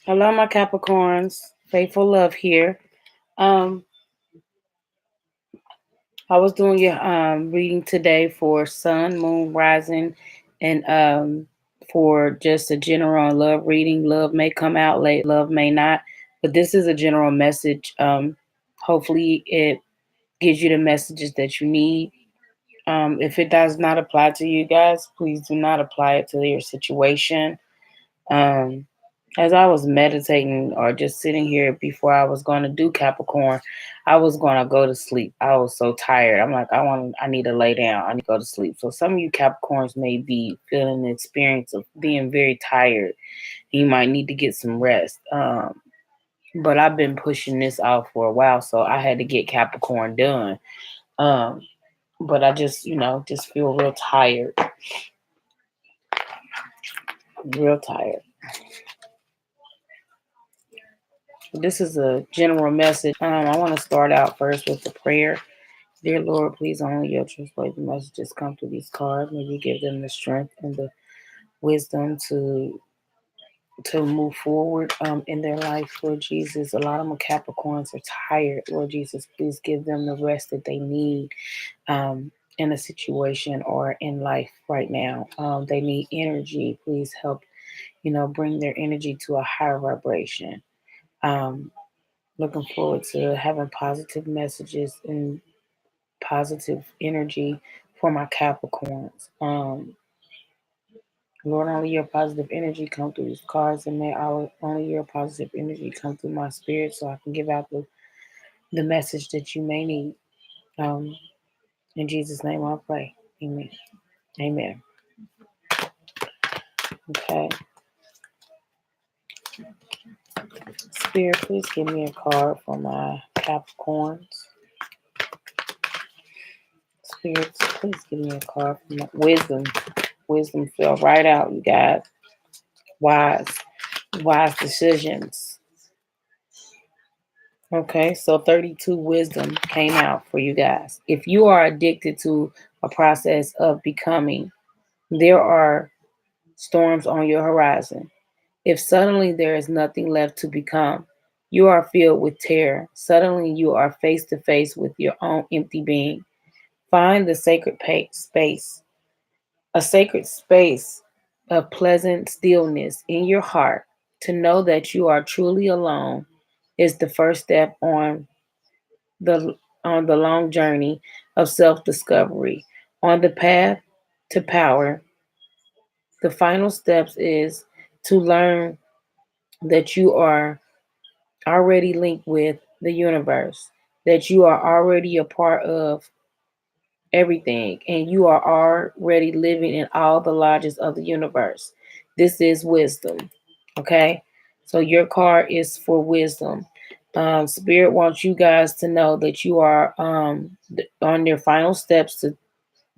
Hello, my Capricorns. Faithful love here. Um, I was doing your reading today for Sun, Moon, Rising, and for just a general love reading. Love may come out late, love may not, but this is a general message. Hopefully, it gives you the messages that you need. If it does not apply to you guys, please do not apply it to your situation. Um, as I was meditating or just sitting here before I was going to do Capricorn, I was going to go to sleep. I was so tired. I'm like, I need to lay down. I need to go to sleep. So some of you Capricorns may be feeling the experience of being very tired. You might need to get some rest. But I've been pushing this out for a while, so I had to get Capricorn done. Um, but I just, just feel real tired, real tired. This is a general message. I want to start out first with the prayer. Dear Lord, please only your trustworthy messages come through these cards. May you give them the strength and the wisdom to move forward in their life, Lord Jesus. A lot of them Capricorns are tired, Lord Jesus. Please give them the rest that they need in a situation or in life right now. They need energy. Please help, bring their energy to a higher vibration. Um, Looking forward to having positive messages and positive energy for my Capricorns. Lord, only your positive energy come through these cards, and may only your positive energy come through my spirit, so I can give out the message that you may need. Um, in Jesus' name, I pray. Amen. Amen. Okay. Spirit, please give me a card for my Capricorns. Spirits, please give me a card for my wisdom. Wisdom fell right out, you guys. Wise decisions. Okay, so 32 wisdom came out for you guys. If you are addicted to a process of becoming, there are storms on your horizon. If suddenly there is nothing left to become, you are filled with terror. Suddenly you are face to face with your own empty being. Find the sacred space, a sacred space of pleasant stillness in your heart. To know that you are truly alone is the first step the on the long journey of self-discovery. On the path to power, the final steps is to learn that you are already linked with the universe, that you are already a part of everything, and you are already living in all the lodges of the universe. This is wisdom. Okay, so your card is for wisdom. Spirit wants you guys to know that you are on your final steps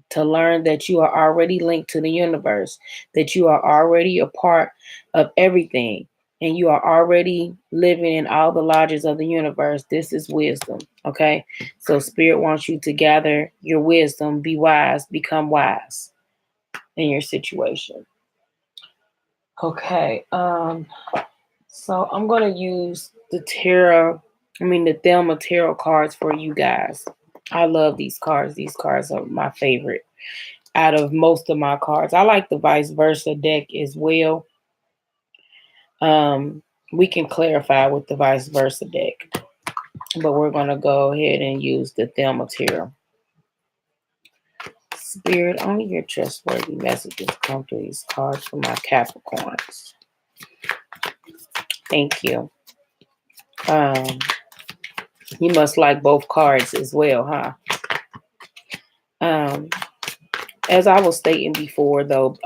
to learn that you are already linked to the universe, that you are already a part of everything, and you are already living in all the lodges of the universe. This is wisdom. Okay, so Spirit wants you to gather your wisdom, be wise, become wise in your situation. Okay, so I'm gonna use the Thelma tarot cards for you guys. I love these cards. These cards are my favorite out of most of my cards. I like the vice versa deck as well. We can clarify with the vice versa deck, but we're going to go ahead and use the Thelma tarot. Spirit, only your trustworthy messages come through these cards for my Capricorns. Thank you. You must like both cards as well, huh? As I was stating before, though,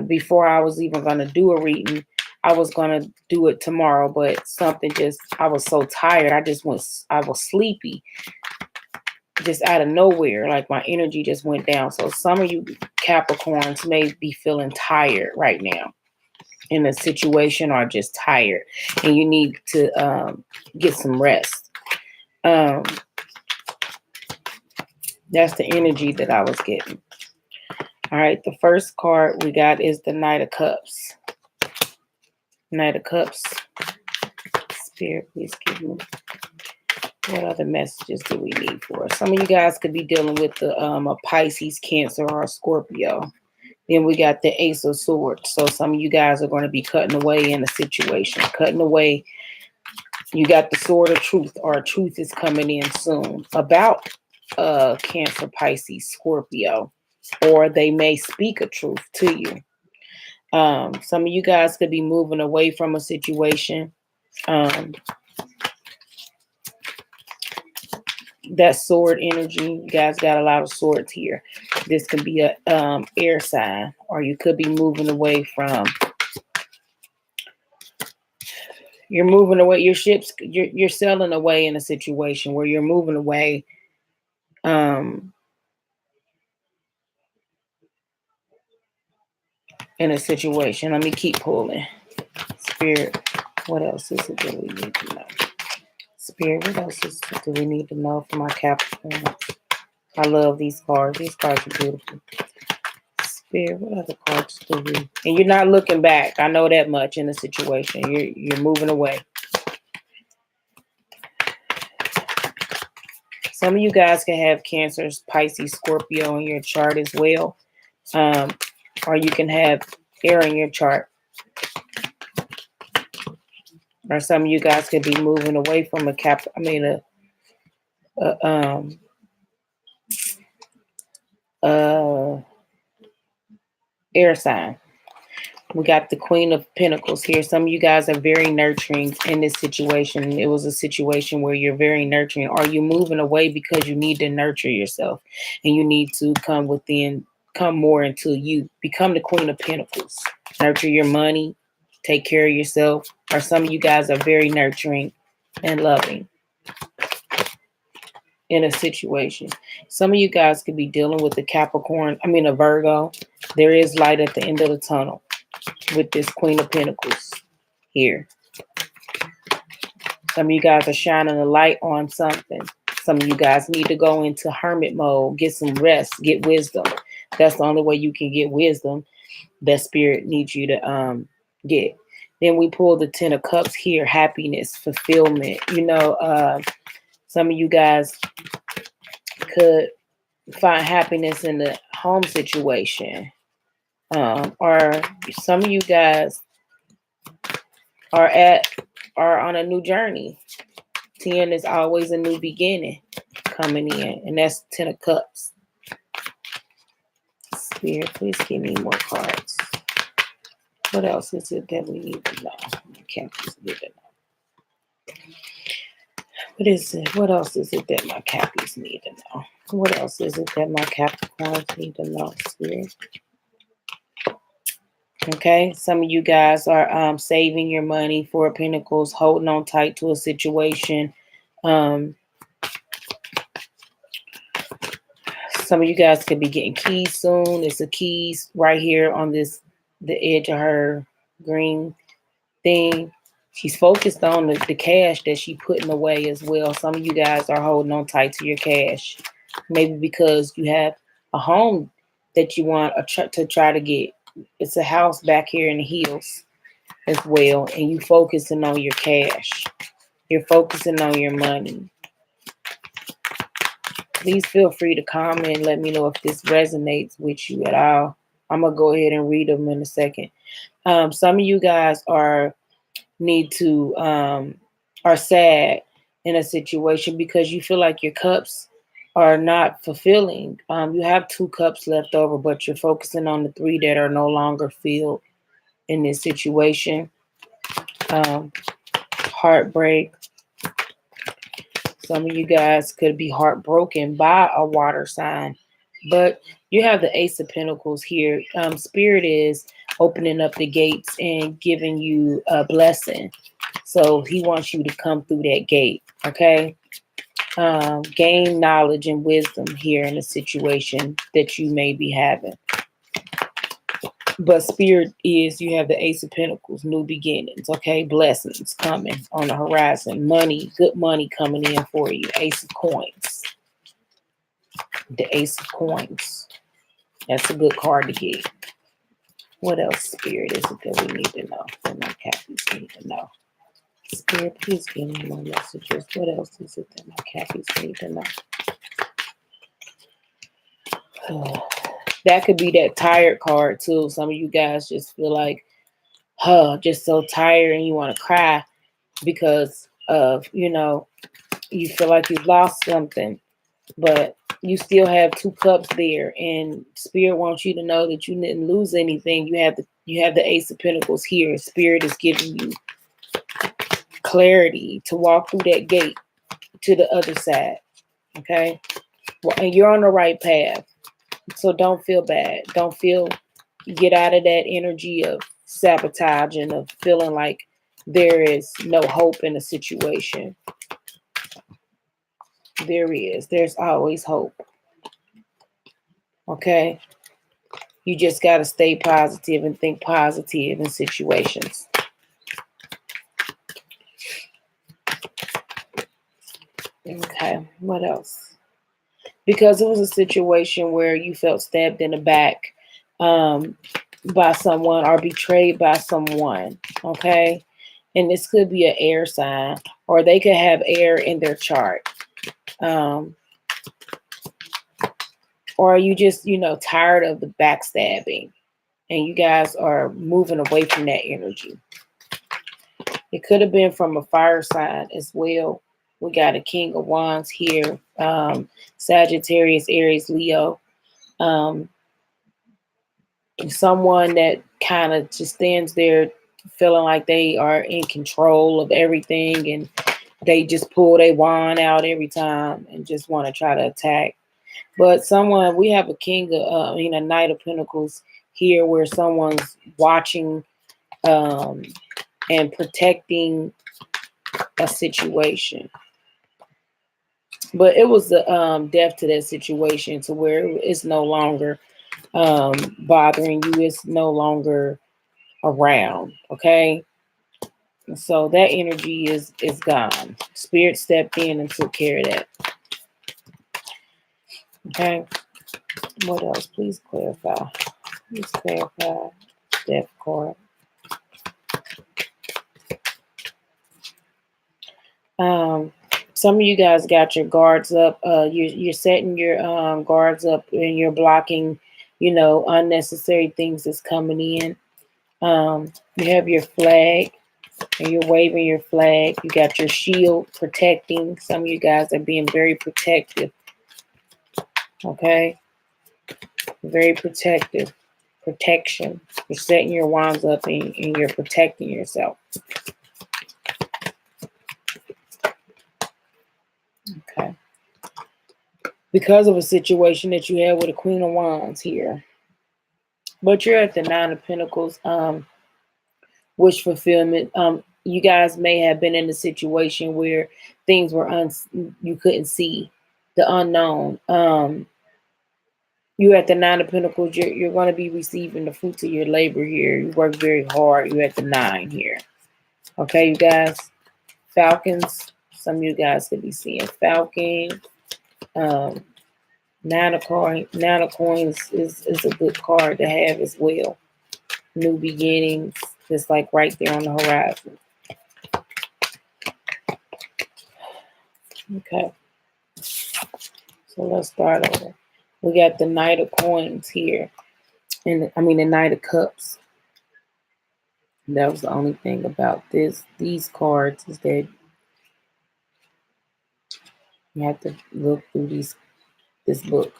before I was even going to do a reading, I was going to do it tomorrow, but I was so tired. I was sleepy just out of nowhere. Like my energy just went down. So some of you Capricorns may be feeling tired right now in a situation, or just tired, and you need to get some rest. That's the energy that I was getting. All right, the first card we got is the Knight of Cups. Knight of Cups. Spirit, please give me what other messages do we need for us? Some of you guys could be dealing with the a Pisces, Cancer, or a Scorpio. Then we got the Ace of Swords. So some of you guys are going to be cutting away in a situation, cutting away. You got the Sword of Truth, or truth is coming in soon about Cancer, Pisces, Scorpio, or they may speak a truth to you. Some of you guys could be moving away from a situation. That sword energy, you guys got a lot of swords here. This could be a air sign, or you could be moving away from. You're moving away. Your ships. You're sailing away in a situation where you're moving away. In a situation. Let me keep pulling. Spirit. What else is it that we need to know? Spirit. What else is it that we need to know for my Capricorn? I love these cards. These cards are beautiful. Spirit, what other cards do we? And you're not looking back. I know that much in the situation. You're moving away. Some of you guys can have Cancer, Pisces, Scorpio in your chart as well. Or you can have air in your chart. Or some of you guys could be moving away from air sign. We got the Queen of Pentacles here. Some of you guys are very nurturing in this situation. It was a situation where you're very nurturing. Are you moving away because you need to nurture yourself and you need to come within, come more into you? Become the Queen of Pentacles. Nurture your money. Take care of yourself. Or some of you guys are very nurturing and loving in a situation. Some of you guys could be dealing with a Virgo. There is light at the end of the tunnel with this Queen of Pentacles here. Some of you guys are shining a light on something. Some of you guys need to go into hermit mode, get some rest, get wisdom. That's the only way you can get wisdom that Spirit needs you to get. Then we pull the Ten of Cups here, happiness, fulfillment. Some of you guys could find happiness in the home situation. Or some of you guys are on a new journey. 10 is always a new beginning coming in, and that's 10 of Cups. Spirit, please give me more cards. What else is it that we need to know? I can't just leave it. What is it? What else is it that my Cappies need to know? What else is it that my Capricorns need to know, Spirit? Okay, some of you guys are saving your money for Pentacles, holding on tight to a situation. Some of you guys could be getting keys soon. It's a keys right here on the edge of her green thing. She's focused on the cash that she's putting away as well. Some of you guys are holding on tight to your cash. Maybe because you have a home that you want to try to get. It's a house back here in the hills as well. And you focusing on your cash. You're focusing on your money. Please feel free to comment and let me know if this resonates with you at all. I'm going to go ahead and read them in a second. Some of you guys are sad in a situation because you feel like your cups are not fulfilling. You have 2 cups left over, but you're focusing on the 3 that are no longer filled in this situation. Heartbreak. Some of you guys could be heartbroken by a water sign, but you have the Ace of Pentacles here. Spirit is opening up the gates and giving you a blessing. So he wants you to come through that gate, okay? Gain knowledge and wisdom here in a situation that you may be having. But Spirit is, you have the Ace of Pentacles, new beginnings, okay? Blessings coming on the horizon. Money, good money coming in for you. Ace of Coins. The Ace of Coins. That's a good card to get. What else, Spirit, is it that we need to know? That my Cappies need to know. Spirit, please give me more messages. What else is it that my Cappies need to know? That could be that tired card too. Some of you guys just feel like, just so tired and you want to cry because of, you feel like you've lost something, but you still have 2 cups there, and Spirit wants you to know that you didn't lose anything. You have the Ace of Pentacles here. Spirit is giving you clarity to walk through that gate to the other side. Okay, well, and you're on the right path. So don't feel bad. Don't feel, get out of that energy of sabotage and of feeling like there is no hope in a situation. There is. There's always hope. Okay? You just got to stay positive and think positive in situations. Okay, what else? Because it was a situation where you felt stabbed in the back by someone or betrayed by someone. Okay? And this could be an air sign, or they could have air in their chart. Or are you just, tired of the backstabbing and you guys are moving away from that energy? It could have been from a fire sign as well. We got a King of Wands here. Sagittarius, Aries, Leo. Someone that kind of just stands there feeling like they are in control of everything, and they just pull their wand out every time and just want to try to attack. But someone, we have a a Knight of Pentacles here, where someone's watching and protecting a situation. But it was the death to that situation, to where it's no longer bothering you. It's no longer around. Okay. So that energy is gone. Spirit stepped in and took care of that. Okay. What else? Please clarify. Please clarify. Death card. Some of you guys got your guards up. You're setting your guards up, and you're blocking, unnecessary things that's coming in. You have your flag, and you're waving your flag. You got your shield protecting. Some of you guys are being very protective. Okay, very protective. Protection. You're setting your wands up, and you're protecting yourself. Okay. Because of a situation that you had with a Queen of Wands here. But you're at the Nine of Pentacles, wish fulfillment. You guys may have been in a situation where things were you couldn't see the unknown. You're at the Nine of Pentacles. You're going to be receiving the fruits of your labor here. You work very hard. You're at the 9 here. Okay, you guys. Falcons. Some of you guys could be seeing Falcon. 9 of coins is a good card to have as well. New beginnings, just like right there on the horizon. Okay. So let's start over. We got the Knight of Coins here. And the Knight of Cups. That was the only thing about these cards, is that you have to look through this book.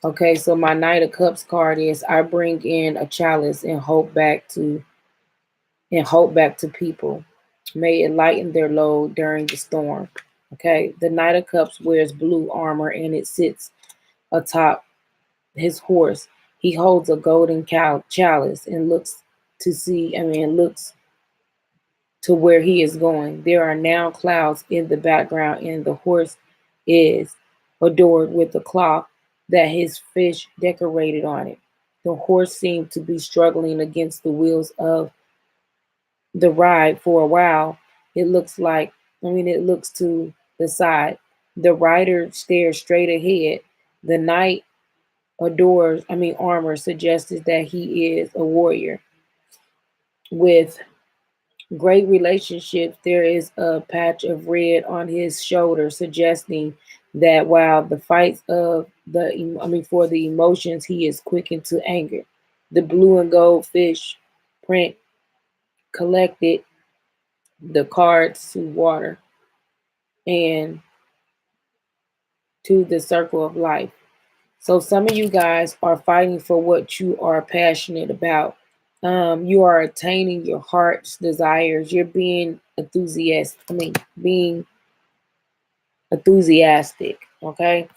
Okay, so my Knight of Cups card is, I bring in a chalice and hope back to people. May it lighten their load during the storm. Okay, the Knight of Cups wears blue armor, and it sits atop his horse. He holds a golden chalice and looks to where he is going. There are now clouds in the background, and the horse is adored with a cloth that his fish decorated on it. The horse seemed to be struggling against the wheels of the ride for a while. It looks to the side. The rider stares straight ahead. The knight armor suggests that he is a warrior. With great relationships, there is a patch of red on his shoulder, suggesting that while the fights of for the emotions, he is quickened to anger. The blue and gold fish print collected the cards to water and to the circle of life. So some of you guys are fighting for what you are passionate about. You are attaining your heart's desires. You're being being enthusiastic, okay,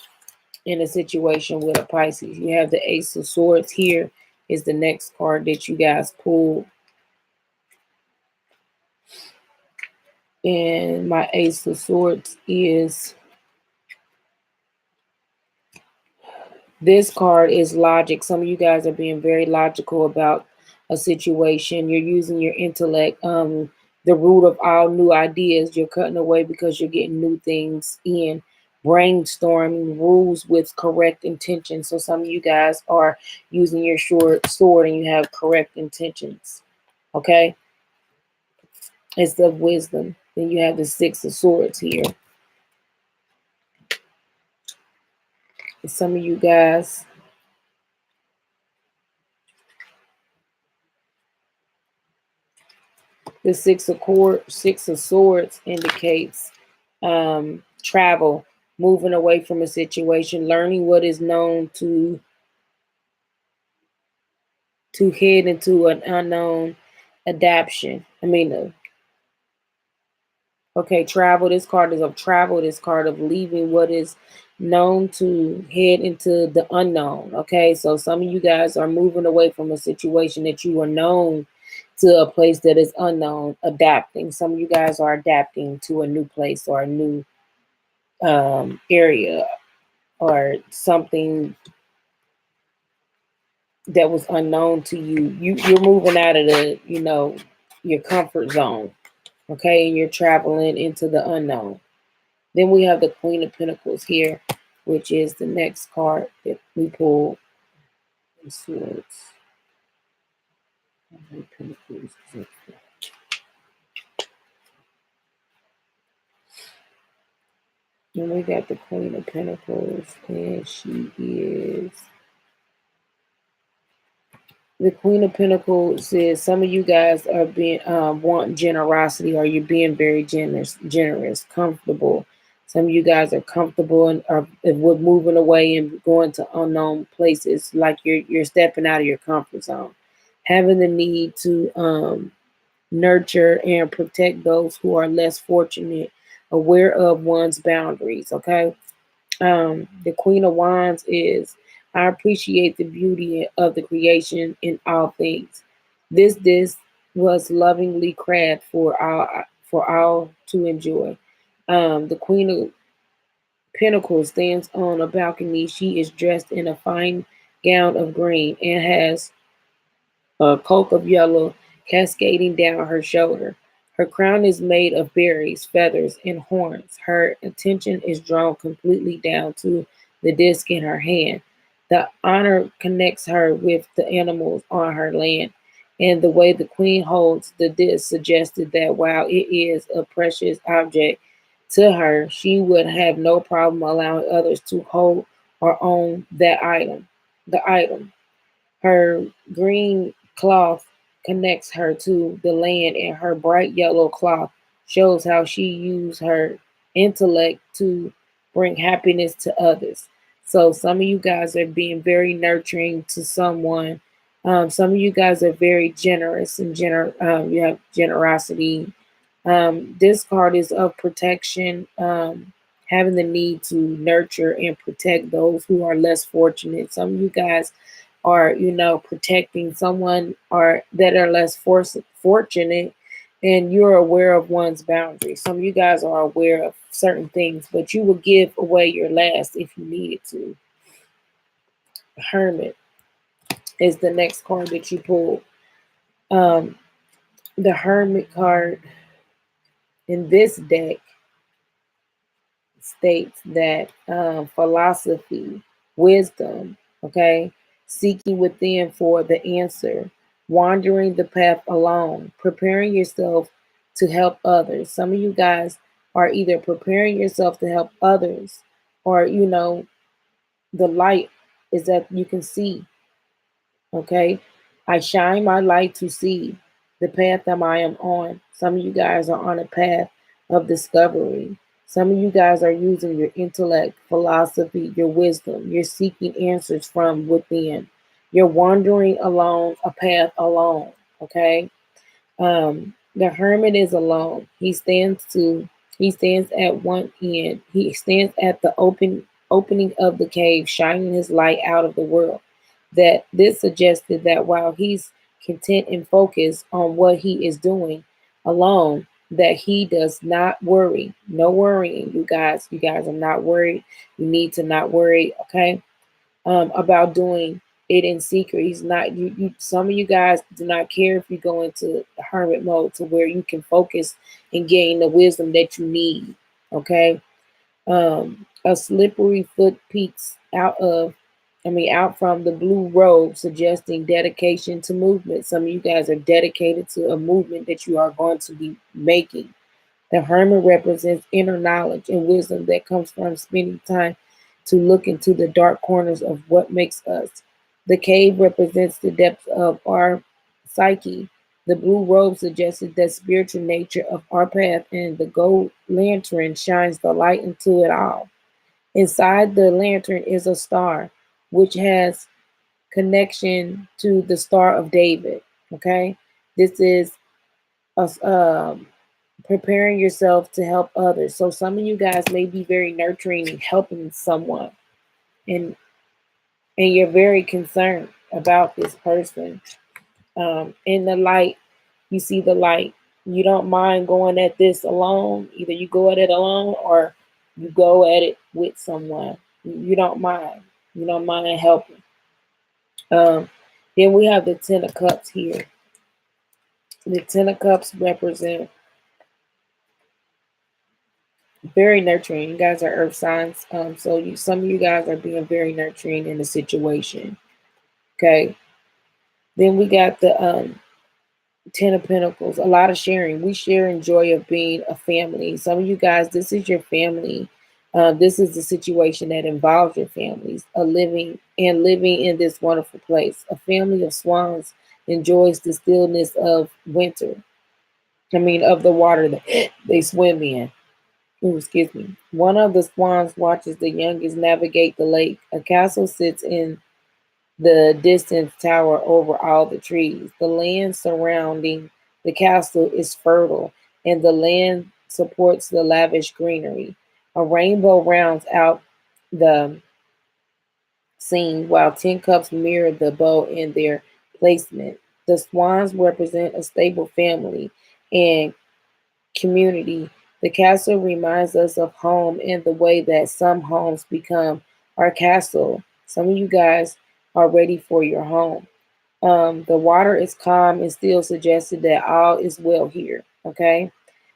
in a situation with a Pisces. You have the Ace of Swords here is the next card that you guys pulled. And my Ace of Swords is, this card is logic. Some of you guys are being very logical about a situation. You're using your intellect. The root of all new ideas, you're cutting away because you're getting new things in. Brainstorming rules with correct intention. So some of you guys are using your short sword and you have correct intentions. Okay? It's the wisdom. Then you have the Six of Swords here. And some of you guys, the Six of Swords indicates travel, moving away from a situation, learning what is known to head into an unknown adaptation. Travel. This card is of travel. This card of leaving what is known to head into the unknown. Okay, so some of you guys are moving away from a situation that you were known to a place that is unknown, adapting. Some of you guys are adapting to a new place or a new area or something that was unknown to you. You're moving out of your comfort zone, okay, and you're traveling into the unknown. Then we have the Queen of Pentacles here, which is the next card that we pulled. Swords. And we got the Queen of Pentacles, and she is, the Queen of Pentacles says some of you guys are being want generosity, or you're being very generous, comfortable. Some of you guys are comfortable and are with moving away and going to unknown places, like you're stepping out of your comfort zone, having the need to nurture and protect those who are less fortunate, aware of one's boundaries. Okay. The Queen of Wands is, I appreciate the beauty of the creation in all things. This was lovingly crafted for all to enjoy. The Queen of Pentacles stands on a balcony. She is dressed in a fine gown of green and has a cloak of yellow cascading down her shoulder. Her crown is made of berries, feathers, and horns. Her attention is drawn completely down to the disc in her hand. The honor connects her with the animals on her land, and the way the queen holds the disc suggested that while it is a precious object to her, she would have no problem allowing others to hold or own that item. The item. Her green cloth connects her to the land, and her bright yellow cloth shows how she used her intellect to bring happiness to others. So some of you guys are being very nurturing to someone. Some of you guys are very generous and you have generosity. This card is of protection, having the need to nurture and protect those who are less fortunate. Some of you guys are, protecting someone or that are less fortunate, and you're aware of one's boundaries. Some of you guys are aware of certain things, but you will give away your last if you needed to. Hermit is the next card that you pull. The Hermit card in this deck states that philosophy, wisdom, Okay, seeking within for the answer, wandering the path alone, preparing yourself to help others. Some of you guys are either preparing yourself to help others, or the light is that you can see. Okay, I shine my light to see the path that I am on. Some of you guys are on a path of discovery. Some of you guys are using your intellect, philosophy, your wisdom. You're seeking answers from within. You're wandering along a path alone. Okay, the hermit is alone. He stands at one end. He stands at the opening of the cave, shining his light out of the world. That this suggested that while he's content and focused on what he is doing alone, that he does not worry. No worrying, you guys. You guys are not worried. You need to not worry, okay? About doing it in secret. He's not you some of you guys do not care if you go into hermit mode to where you can focus and gain the wisdom that you need. Okay. A slippery foot peeks out from the blue robe, suggesting dedication to movement. Some of you guys are dedicated to a movement that you are going to be making. The hermit represents inner knowledge and wisdom that comes from spending time to look into the dark corners of what makes us. The cave represents the depths of our psyche. The blue robe suggested the spiritual nature of our path, and the gold lantern shines the light into it all. Inside the lantern is a star, which has connection to the Star of David. Okay, this is a preparing yourself to help others. So some of you guys may be very nurturing and helping someone, and you're very concerned about this person. In the light, you see the light. You don't mind going at this alone. Either you go at it alone or you go at it with someone. You don't mind. You don't mind helping. Um, then we have the Ten of Cups here. The Ten of Cups represent very nurturing. You guys are earth signs. Some of you guys are being very nurturing in the situation. Okay. Then we got the Ten of Pentacles. A lot of sharing. We share in joy of being a family. Some of you guys, this is your family. This is the situation that involves your families. Living in this wonderful place. A family of swans enjoys the stillness of winter. Of the water that they swim in. Ooh, excuse me. One of the swans watches the youngest navigate the lake. A castle sits in the distant tower over all the trees. The land surrounding the castle is fertile, and the land supports the lavish greenery. A rainbow rounds out the scene, while 10 cups mirror the bow in their placement. The swans represent a stable family and community. The castle reminds us of home in the way that some homes become our castle. Some of you guys are ready for your home. The water is calm and still suggested that all is well here. Okay.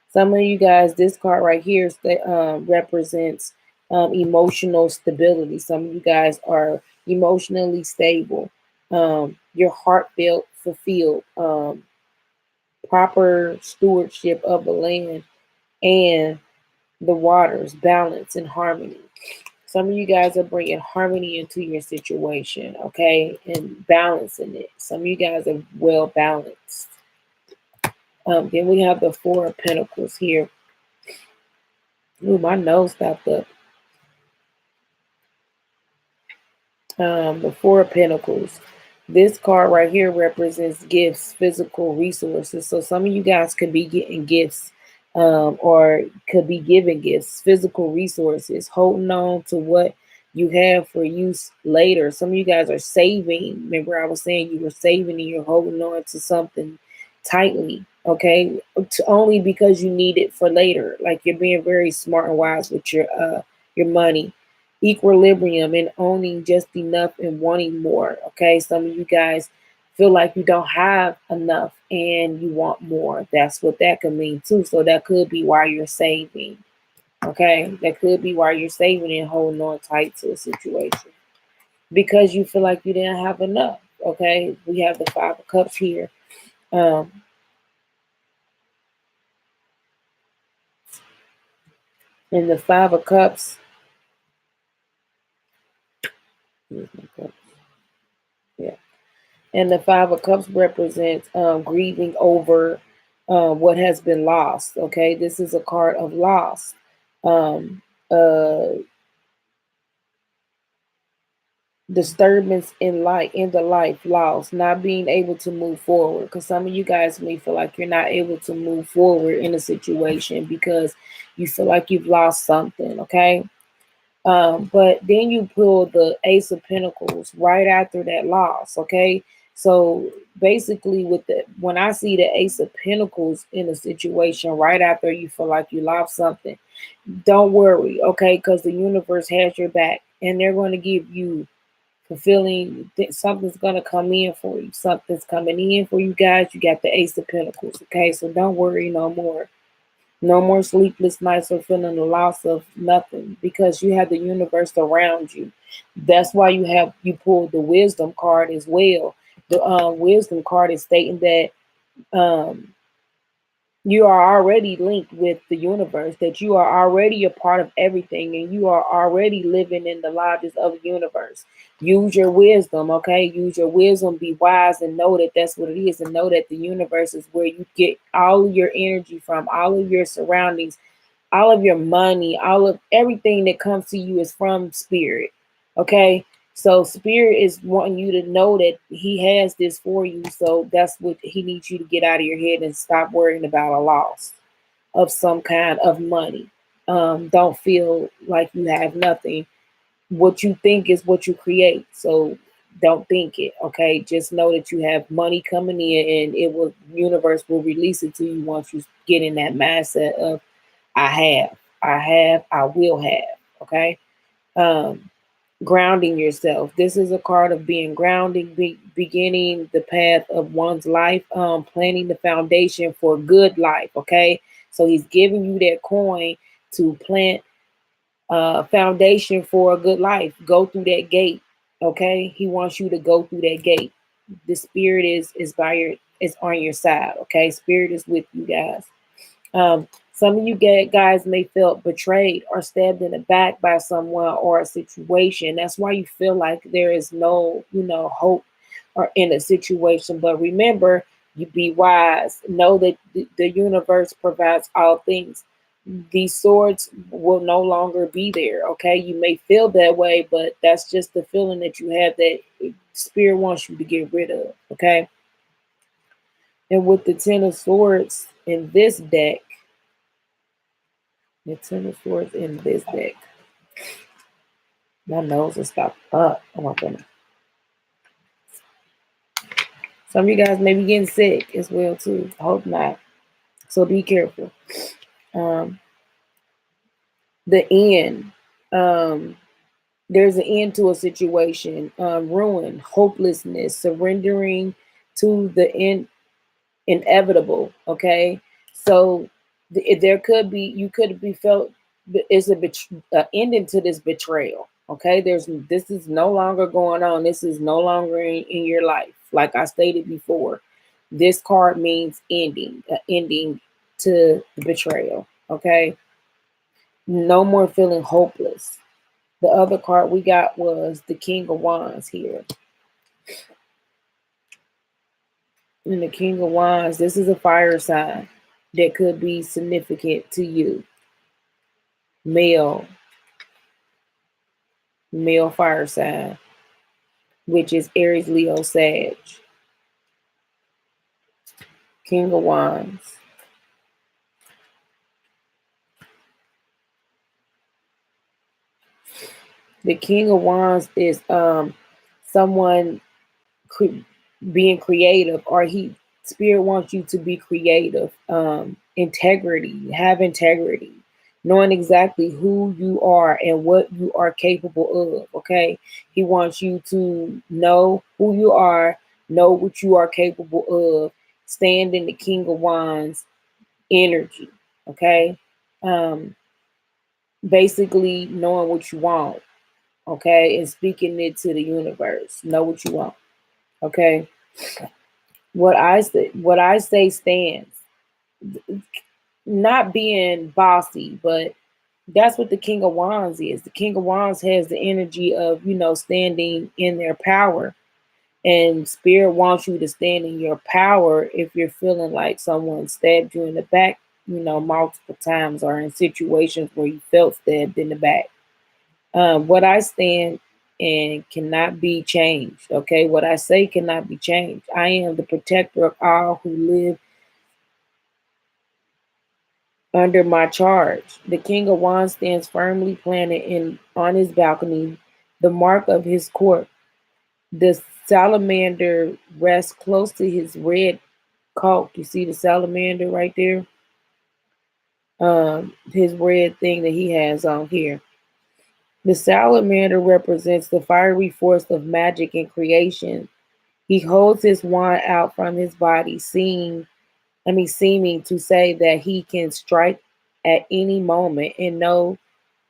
Some of you guys, this card right here represents emotional stability. Some of you guys are emotionally stable. Your heartfelt fulfilled. Proper stewardship of the land and the waters, balance and harmony. Some of you guys are bringing harmony into your situation, okay, and balancing it. Some of you guys are well balanced. Then we have the Four of Pentacles here. Ooh, my nose stopped up. The Four of Pentacles. This card right here represents gifts, physical resources. So some of you guys could be getting gifts, or could be giving gifts, physical resources, holding on to what you have for use later. Some of you guys are saving. Remember, I was saying you were saving and you're holding on to something tightly, okay? Only because you need it for later. Like you're being very smart and wise with your money. Equilibrium and owning just enough and wanting more. Okay, some of you guys feel like you don't have enough and you want more. That's what that could mean too. So that could be why you're saving. Okay, that could be why you're saving and holding on tight to a situation. because you feel like you didn't have enough. Okay, we have the Five of Cups here. Um, and the Five of Cups, yeah, and the Five of Cups represents grieving over what has been lost. Okay, this is a card of loss. Um, uh, Disturbance in the life, loss, not being able to move forward, because some of you guys may feel like you're not able to move forward in a situation because you feel like you've lost something. Okay, but then you pull the Ace of Pentacles right after that loss. Okay, so basically, with the when I see the Ace of Pentacles in a situation right after you feel like you lost something, don't worry. Okay, because the universe has your back, and they're going to give you fulfilling. Something's going to come in for you. Something's coming in for you guys. You got the Ace of Pentacles. Okay, so don't worry no more. No more sleepless nights or feeling the loss of nothing, because you have the universe around you. That's why you pulled the Wisdom card as well. The Wisdom card is stating that um, you are already linked with the universe, that you are already a part of everything, and you are already living in the lodges of the universe. Use your wisdom. Okay, use your wisdom, be wise, and know that that's what it is, and know that the universe is where you get all of your energy from, all of your surroundings, all of your money, all of everything that comes to you is from spirit. Okay, so spirit is wanting you to know that he has this for you. So that's what he needs you to get out of your head and stop worrying about a loss of some kind of money. Don't feel like you have nothing. What you think is what you create. So don't think it. Okay, just know that you have money coming in, and it will universe will release it to you once you get in that mindset of I will have. Okay. Um, Grounding yourself. This is a card of being grounding, beginning the path of one's life, planting the foundation for good life. Okay. So he's giving you that coin to plant foundation for a good life. Go through that gate. Okay. He wants you to go through that gate. The spirit is on your side. Okay. Spirit is with you guys. Some of you guys may feel betrayed or stabbed in the back by someone or a situation. That's why you feel like there is no, hope or in a situation. But remember, you be wise. Know that the universe provides all things. These swords will no longer be there. Okay, you may feel that way, but that's just the feeling that you have that spirit wants you to get rid of. Okay, and with the Ten of Swords in this deck. The Ten of Swords in this deck. My nose is stopped up. Oh my goodness. Some of you guys may be getting sick as well too. I hope not. So be careful. Um, the end. Um, there's an end to a situation. Ruin, hopelessness, surrendering to the inevitable. Okay, so there could be you could be felt is a ending to this betrayal. Okay, this is no longer going on. This is no longer in your life. Like I stated before, this card means ending to the betrayal. Okay, no more feeling hopeless. The other card we got was the King of Wands here. And the King of Wands, this is a fire sign that could be significant to you. Male fire sign, which is Aries, Leo, Sag. King of Wands. The King of Wands is someone being creative, or spirit wants you to be creative. Integrity, have integrity, knowing exactly who you are and what you are capable of. Okay, he wants you to know who you are, know what you are capable of, stand in the King of Wands energy. Okay, um basically knowing what you want. okay, and speaking it to the universe. Know what you want, okay? What I say stands. Not being bossy, but that's what the King of Wands is. The King of Wands has the energy of, standing in their power. And Spirit wants you to stand in your power if you're feeling like someone stabbed you in the back, multiple times, or in situations where you felt stabbed in the back. What I stand and cannot be changed. Okay, what I say cannot be changed. I am the protector of all who live under my charge. The King of Wands stands firmly planted in on his balcony, the mark of his court. The salamander rests close to his red coat. You see the salamander right there? His red thing that he has on here. The salamander represents the fiery force of magic and creation. He holds his wand out from his body, seeming to say that he can strike at any moment and know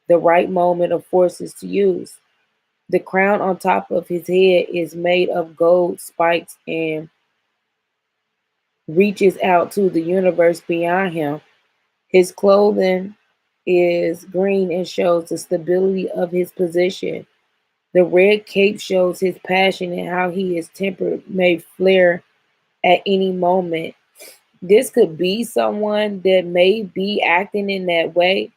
the right moment of forces to use. The crown on top of his head is made of gold spikes and reaches out to the universe beyond him. His clothing is green and shows the stability of his position. The red cape shows his passion and how he is tempered may flare at any moment. This could be someone that may be acting in that way,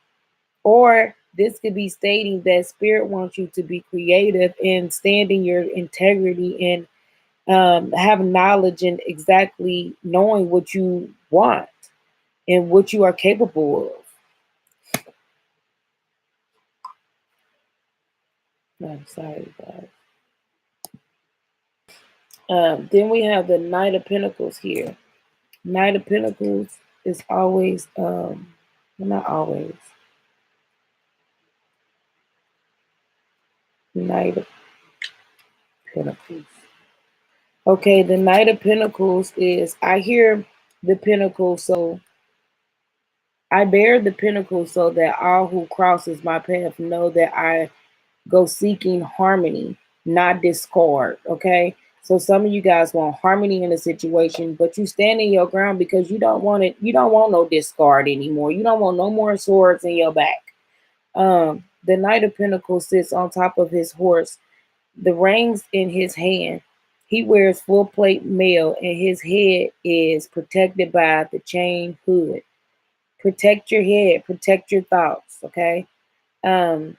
or this could be stating that Spirit wants you to be creative and stand in your integrity and have knowledge and exactly knowing what you want and what you are capable of. I'm sorry, guys. Then we have the Knight of Pentacles here. Knight of Pentacles is always, well, not always, Knight of Pentacles. Okay, the Knight of Pentacles is, I hear the Pentacle, so I bear the Pentacle so that all who crosses my path know that I go seeking harmony, not discord. Okay. So some of you guys want harmony in a situation, but you stand in your ground because you don't want it, you don't want no discard anymore. You don't want no more swords in your back. The Knight of Pentacles sits on top of his horse, the reins in his hand. He wears full plate mail and his head is protected by the chain hood. Protect your head, protect your thoughts, okay? Um,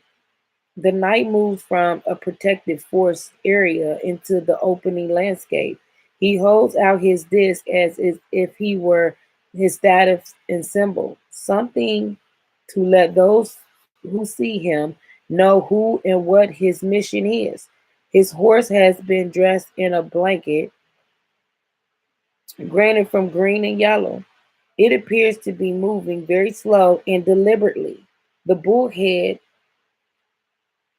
the knight moves from a protected forest area into the opening landscape. He holds out his disc as if he were his status and symbol, something to let those who see him know who and what his mission is. His horse has been dressed in a blanket, granted from green and yellow. It appears to be moving very slow and deliberately. The bullhead,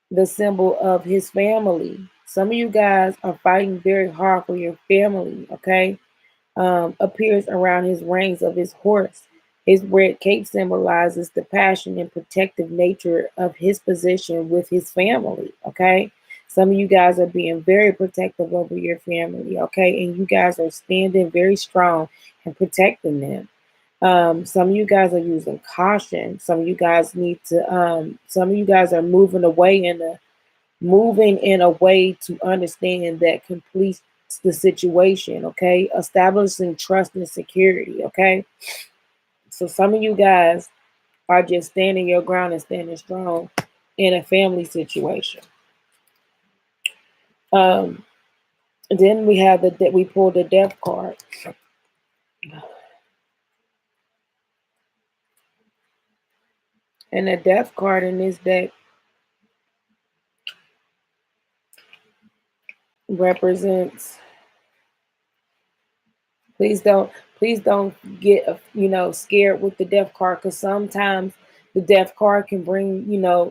the symbol of his family. Some of you guys are fighting very hard for your family, okay? Appears around his reins of his horse. His red cape symbolizes the passion and protective nature of his position with his family, okay? Some of you guys are being very protective over your family, okay? And you guys are standing very strong and protecting them. Some of you guys are using caution. Some of you guys need to. Some of you guys are moving in a way to understand that completes the situation. Okay, establishing trust and security. Okay, so some of you guys are just standing your ground and standing strong in a family situation. Um, then we have that we pulled the death card, and the death card in this deck represents, please don't, please don't get scared with the death card, because sometimes the death card can bring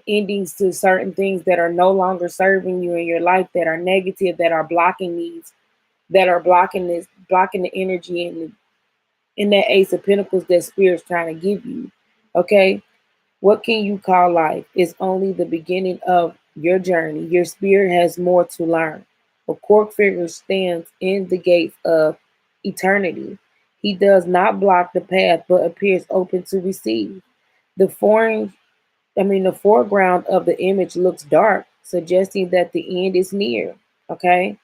endings to certain things that are no longer serving you in your life, that are negative, that are blocking these, that are blocking the energy in that Ace of Pentacles that Spirit's trying to give you. Okay, what can you call life? It's only the beginning of your journey. Your spirit has more to learn. A cork figure stands in the gates of eternity. He does not block the path, but appears open to receive. The foreign, the foreground of the image looks dark, suggesting that the end is near. Okay,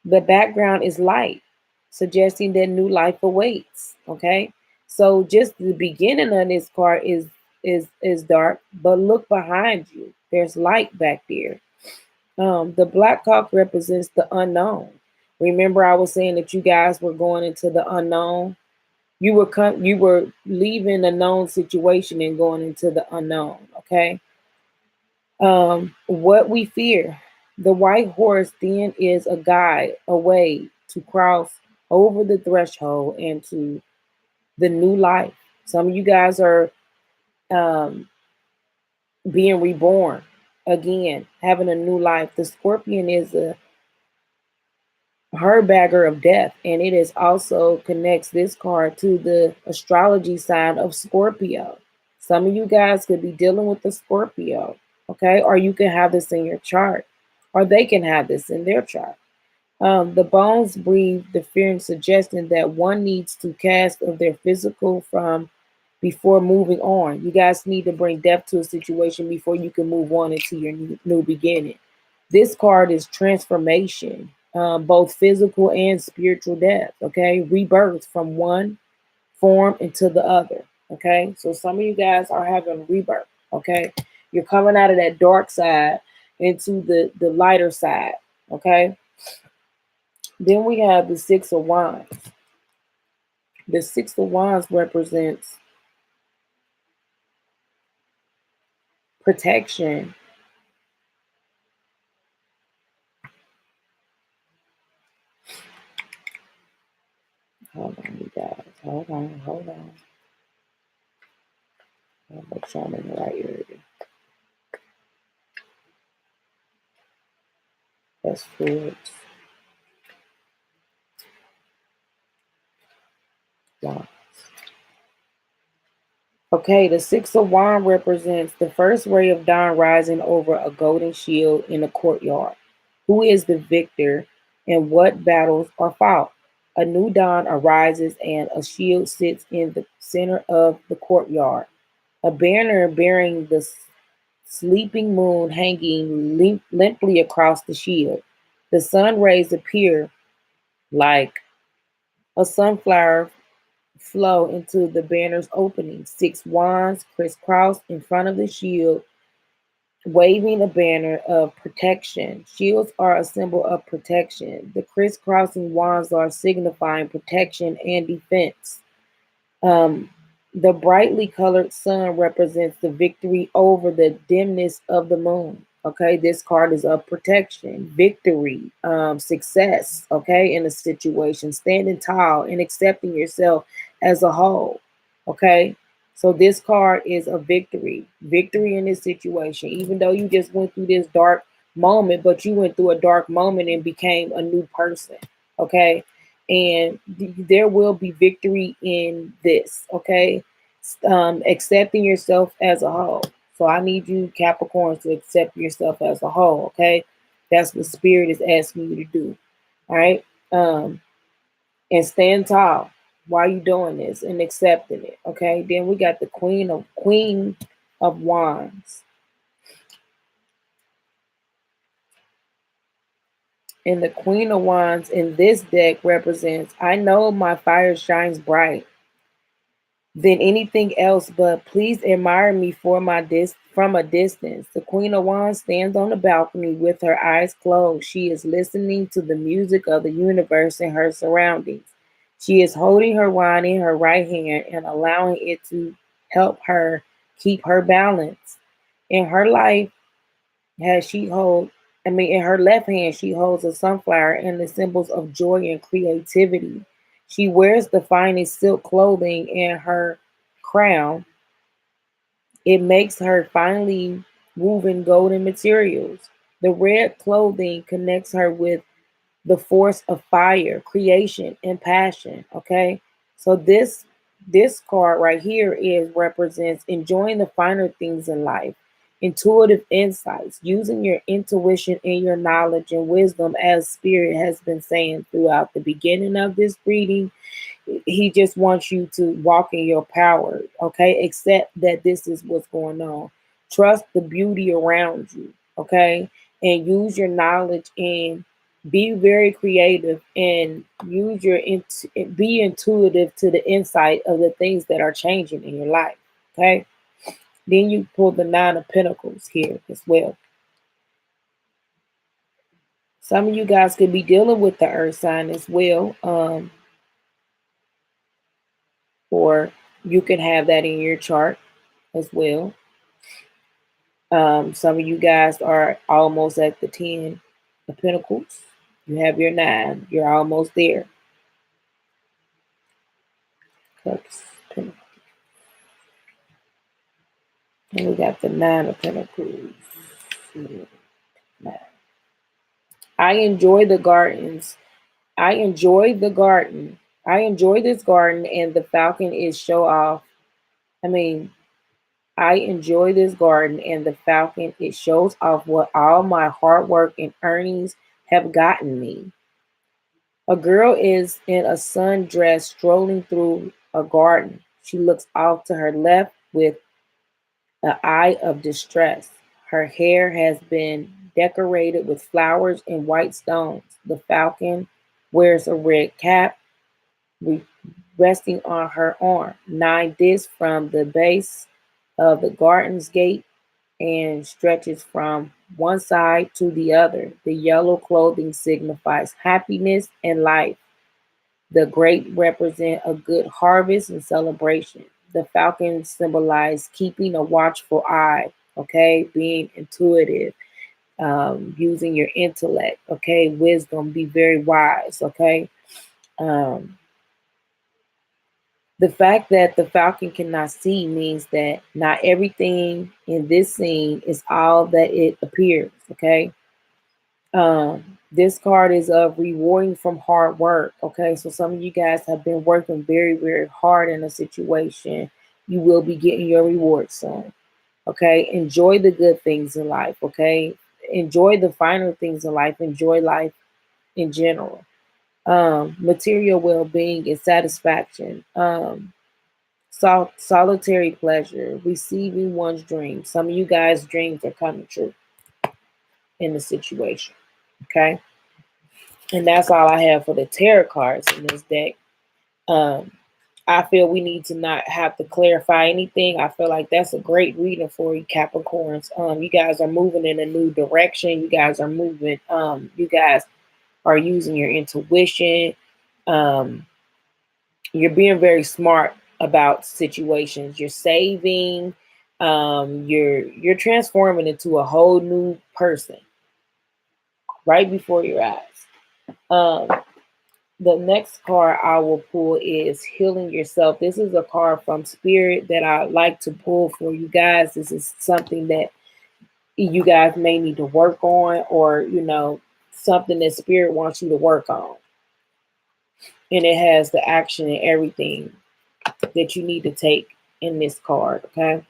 the background is light, suggesting that new life awaits. Okay, so just the beginning of this card is dark, but look behind you. There's light back there. The black hawk represents the unknown. Remember, I was saying that you guys were going into the unknown. You were leaving a known situation and going into the unknown. Okay. What we fear. The white horse then is a guide, a way to cross over the threshold into the new life. Some of you guys are um, being reborn again, having a new life. The scorpion is a her bagger of death, and it is also connects this card to the astrology sign of Scorpio. Some of you guys could be dealing with the Scorpio, okay, or you can have this in your chart, or they can have this in their chart. The bones breathe the fear and suggestion that one needs to cast of their physical from before moving on. You guys need to bring death to a situation before you can move on into your new beginning. This card is transformation, both physical and spiritual death. Okay, rebirth from one form into the other. Okay, so some of you guys are having rebirth. Okay, you're coming out of that dark side into the lighter side. Okay, then we have the Six of Wands. The Six of Wands represents protection. Hold on, you guys. Hold on, hold on. I'll make sure I'm in the right area. That's Foods. Wands. Okay, the Six of Wands represents the first ray of dawn rising over a golden shield in a courtyard. Who is the victor and what battles are fought? A new dawn arises and a shield sits in the center of the courtyard. A banner bearing the sleeping moon hanging limply across the shield. The sun rays appear like a sunflower flow into the banner's opening. Six wands crisscross in front of the shield, waving a banner of protection. Shields are a symbol of protection. The crisscrossing wands are signifying protection and defense. Um, the brightly colored sun represents the victory over the dimness of the moon. Okay, this card is of protection, victory, success. Okay, in a situation, standing tall and accepting yourself as a whole. Okay, so this card is a victory, victory in this situation. Even though you just went through this dark moment, but you went through a dark moment and became a new person. Okay, and there will be victory in this. Okay, accepting yourself as a whole. So I need you Capricorns to accept yourself as a whole. Okay, that's what spirit is asking you to do. All right, and stand tall while you doing this and accepting it. Okay, then we got the Queen of Wands. And the Queen of Wands in this deck represents, I know my fire shines bright than anything else, but please admire me from a distance. The Queen of Wands stands on the balcony with her eyes closed. She is listening to the music of the universe and her surroundings. She is holding her wand in her right hand and allowing it to help her keep her balance. In her life, has she hold in her left hand she holds a sunflower and the symbols of joy and creativity. She wears the finest silk clothing in her crown. It makes her finely woven golden materials. The red clothing connects her with the force of fire, creation, and passion. Okay. So this card right here is represents enjoying the finer things in life. intuitive insights, using your intuition and your knowledge and wisdom, as Spirit has been saying throughout the beginning of this reading. He just wants you to walk in your power, okay? Accept that this is what's going on. Trust the beauty around you, okay? And use your knowledge and be very creative and use your be intuitive to the insight of the things that are changing in your life, okay? Then you pull the Nine of Pentacles here as well. Some of you guys could be dealing with the earth sign as well, or you can have that in your chart as well. Some of you guys are almost at the 10 of Pentacles. You have your 9. You're almost there. Cups, Pentacles. And we got the 9 of Pentacles. I enjoy the gardens. I enjoy the garden. I enjoy this garden, and the falcon is show off. I mean, I enjoy this garden, and the falcon, it shows off what all my hard work and earnings have gotten me. A girl is in a sundress strolling through a garden. She looks off to her left with an eye of distress. Her hair has been decorated with flowers and white stones. The falcon wears a red cap resting on her arm. 9 discs from the base of the garden's gate and stretches from one side to the other. The yellow clothing signifies happiness and life. The grape represent a good harvest and celebration. The falcon symbolize keeping a watchful eye, okay, being intuitive, using your intellect, okay, wisdom, be very wise, okay. Um, the fact that the falcon cannot see means that not everything in this scene is all that it appears, okay. This card is of rewarding from hard work. Okay, so some of you guys have been working very, very hard in a situation. You will be getting your reward soon. Okay, enjoy the good things in life. Okay, enjoy the finer things in life. Enjoy life in general. Material well-being and satisfaction. Solitary pleasure. Receiving one's dreams. Some of you guys' dreams are coming true in the situation. Okay. And that's all I have for the tarot cards in this deck. Um, I feel we need to not have to clarify anything. I feel like that's a great reading for you, Capricorns. You guys are moving in a new direction. You guys are moving. You guys are using your intuition. You're being very smart about situations. You're saving. You're transforming into a whole new person right before your eyes. The next card I will pull is Healing Yourself. This is a card from Spirit that I like to pull for you guys. This is something that you guys may need to work on, or, something that Spirit wants you to work on. And it has the action and everything that you need to take in this card, okay?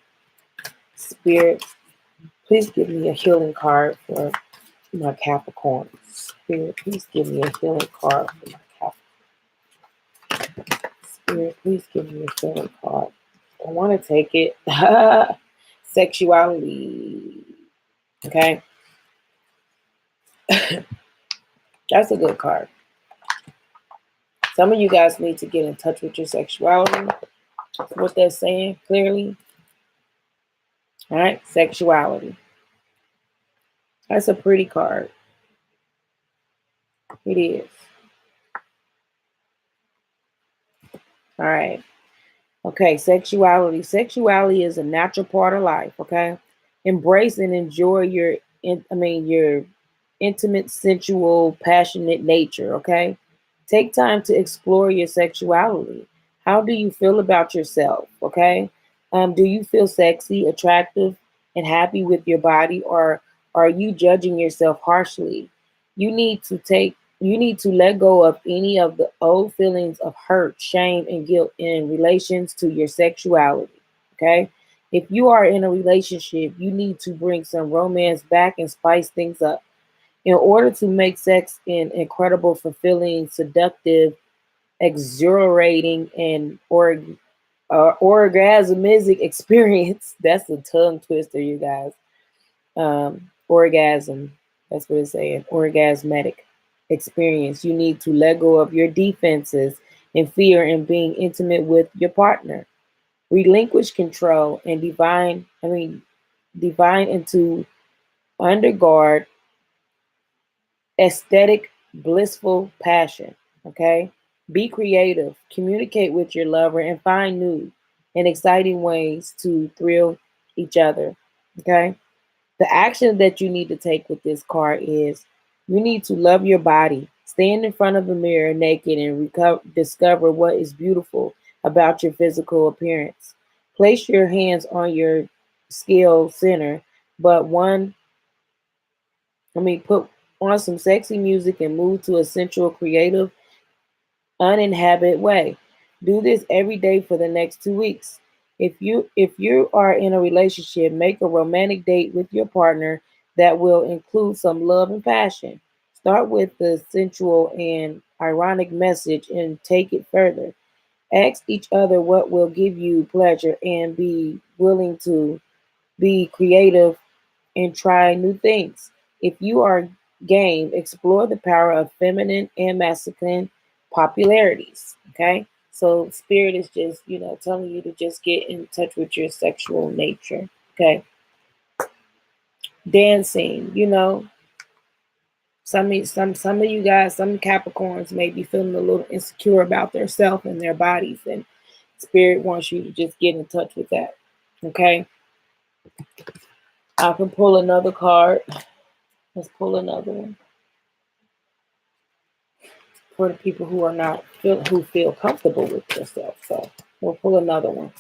Spirit, please give me a healing card for my Capricorn. Spirit, please give me a healing card for my Capricorn. Spirit, please give me a healing card. I want to take it. Sexuality. Okay. That's a good card. Some of you guys need to get in touch with your sexuality. What they're saying clearly. All right. Sexuality. That's a pretty card. It is. All right. Okay, sexuality. Sexuality is a natural part of life, okay? Embrace and enjoy your intimate, sensual, passionate nature, okay? Take time to explore your sexuality. How do you feel about yourself, okay? Do you feel sexy, attractive, and happy with your body, or are you judging yourself harshly? You need to let go of any of the old feelings of hurt, shame, and guilt in relations to your sexuality. Okay? If you are in a relationship, you need to bring some romance back and spice things up. In order to make sex an incredible, fulfilling, seductive, exhilarating, and orgasmic experience, that's a tongue twister, you guys. Orgasm, that's what it's saying, orgasmatic experience. You need to let go of your defenses and fear in being intimate with your partner. Relinquish control and divine into underguard aesthetic, blissful passion. Okay? Be creative, communicate with your lover, and find new and exciting ways to thrill each other. Okay? The action that you need to take with this card is you need to love your body. Stand in front of a mirror naked and discover what is beautiful about your physical appearance. Place your hands on your scale center, but put on some sexy music and move to a sensual, creative, uninhabited way. Do this every day for the next 2 weeks. If you are in a relationship, make a romantic date with your partner that will include some love and passion. Start with the sensual and ironic message and take it further. Ask each other what will give you pleasure and be willing to be creative and try new things. If you are game, explore the power of feminine and masculine popularities. Okay. So spirit is just, telling you to just get in touch with your sexual nature. Okay. Dancing, some of you guys, some Capricorns may be feeling a little insecure about their self and their bodies, and spirit wants you to just get in touch with that. Okay. I can pull another card. Let's pull another one for the people who are not who feel comfortable with themselves. So we'll pull another one.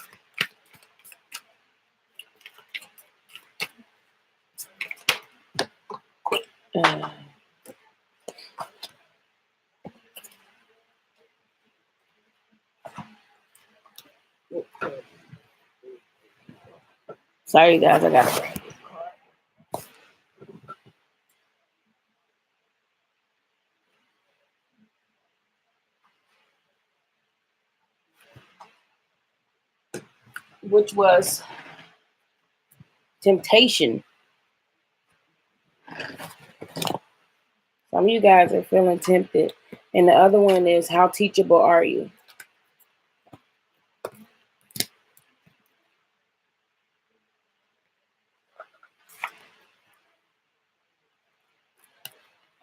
Uh, Sorry, guys, I gotta grab this card. Which was temptation. Some of you guys are feeling tempted, and the other one is how teachable are you?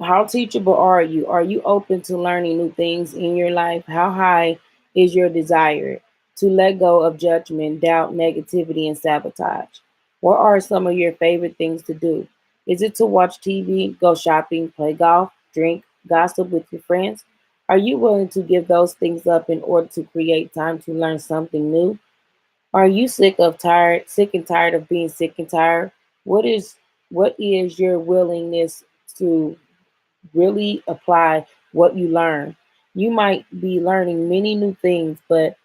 How teachable are you? Are you open to learning new things in your life? How high is your desire to let go of judgment, doubt, negativity, and sabotage? What are some of your favorite things to do? Is it to watch TV, go shopping, play golf, drink, gossip with your friends? Are you willing to give those things up in order to create time to learn something new? Are you sick and tired of being sick and tired? What is your willingness to really apply what you learn? You might be learning many new things, but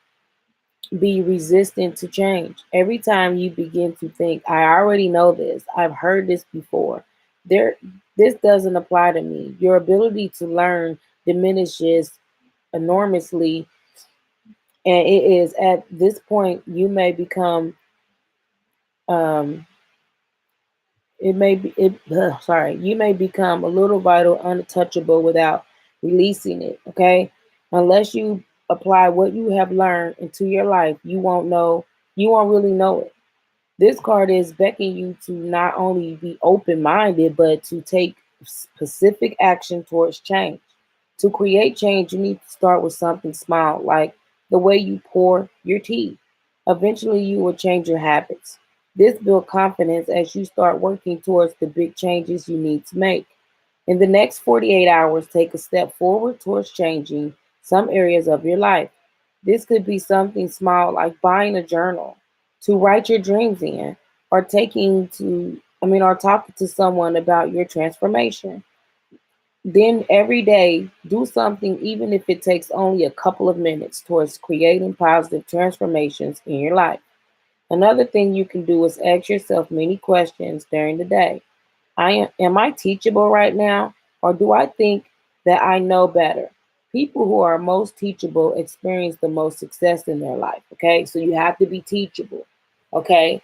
be resistant to change. Every time you begin to think, I already know this, I've heard this before, there this doesn't apply to me. Your ability to learn diminishes enormously, and it is at this point you may become um it may be it sorry, you may become a little vital untouchable without releasing it. Okay, unless you apply what you have learned into your life, you won't really know it. This card is beckoning you to not only be open-minded but to take specific action towards change. To create change, you need to start with something small, like the way you pour your tea. Eventually, you will change your habits. This builds confidence as you start working towards the big changes you need to make. In the next 48 hours, take a step forward towards changing some areas of your life. This could be something small like buying a journal to write your dreams in, or or talking to someone about your transformation. Then every day, do something, even if it takes only a couple of minutes, towards creating positive transformations in your life. Another thing you can do is ask yourself many questions during the day. Am I teachable right now, or do I think that I know better? People who are most teachable experience the most success in their life. Okay, so you have to be teachable. Okay,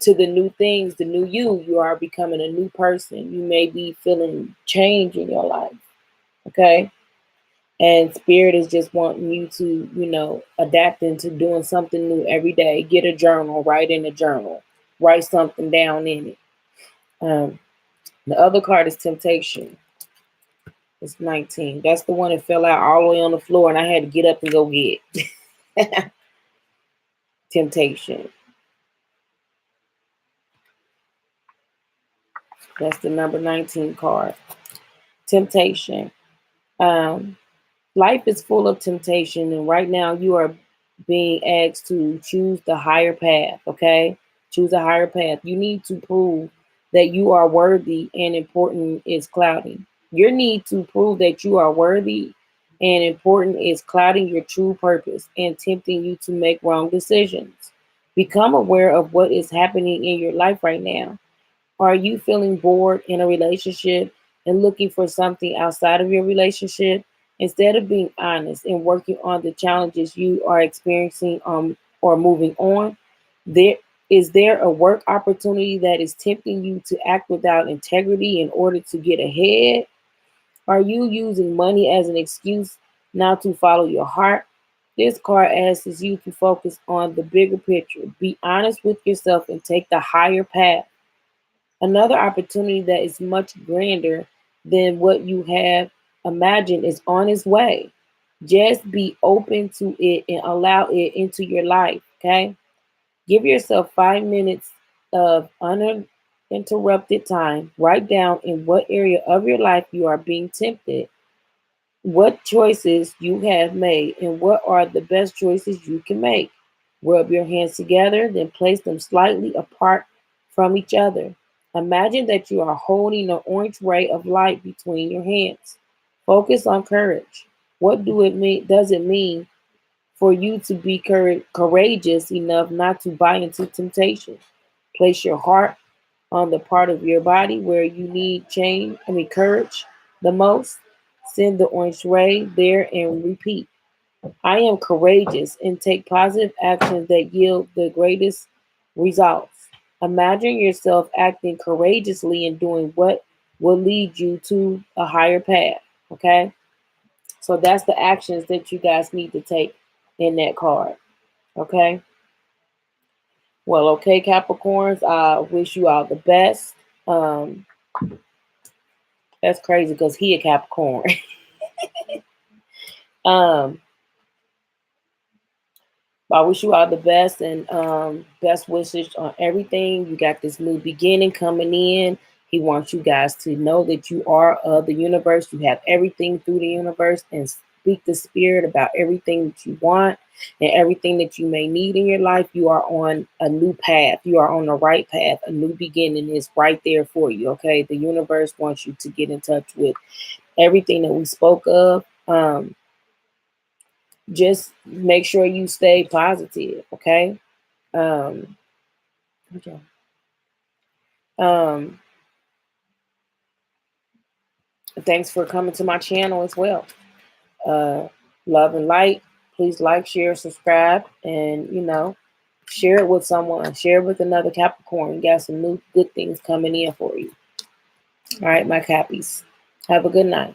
to the new things, the new you. You are becoming a new person. You may be feeling change in your life. Okay, and spirit is just wanting you to, adapt into doing something new every day. Get a journal, write in a journal, write something down in it. Um, the other card is temptation. It's 19. That's the one that fell out all the way on the floor, and I had to get up and go get temptation. That's the number 19 card. Temptation. Um, Life is full of temptation, and right now you are being asked to choose the higher path, okay? Choose a higher path. You need to prove that you are worthy, and important is clouding. Your need to prove that you are worthy and important is clouding your true purpose and tempting you to make wrong decisions. Become aware of what is happening in your life right now. Are you feeling bored in a relationship and looking for something outside of your relationship? Instead of being honest and working on the challenges you are experiencing or moving on, there is there a work opportunity that is tempting you to act without integrity in order to get ahead? Are you using money as an excuse not to follow your heart? This card asks you to focus on the bigger picture. Be honest with yourself and take the higher path. Another opportunity that is much grander than what you have imagined is on its way. Just be open to it and allow it into your life, okay? Give yourself 5 minutes of uninterrupted time. Write down in what area of your life you are being tempted, what choices you have made, and what are the best choices you can make. Rub your hands together, then place them slightly apart from each other. Imagine that you are holding an orange ray of light between your hands. Focus on courage. What do it mean? Does it mean for you to be courageous enough not to buy into temptation? Place your heart on the part of your body where you need courage the most. Send the orange ray there and repeat. I am courageous and take positive actions that yield the greatest results. Imagine yourself acting courageously and doing what will lead you to a higher path. Okay? So that's the actions that you guys need to take in that card. Okay? Well, okay, Capricorns, I wish you all the best. Um, that's crazy because he a Capricorn. um, I wish you all the best and best wishes on everything. You got this new beginning coming in. He wants you guys to know that you are of the universe. You have everything through the universe, and speak the spirit about everything that you want and everything that you may need in your life. You are on a new path. You are on the right path. A new beginning is right there for you. Okay. The universe wants you to get in touch with everything that we spoke of. Just make sure you stay positive. Okay. Um, okay. Um, Thanks for coming to my channel as well. Uh, Love and light. Please like, share, subscribe, and share it with someone. Share it with another Capricorn. You got some new good things coming in for you. All right, my Cappies. Have a good night.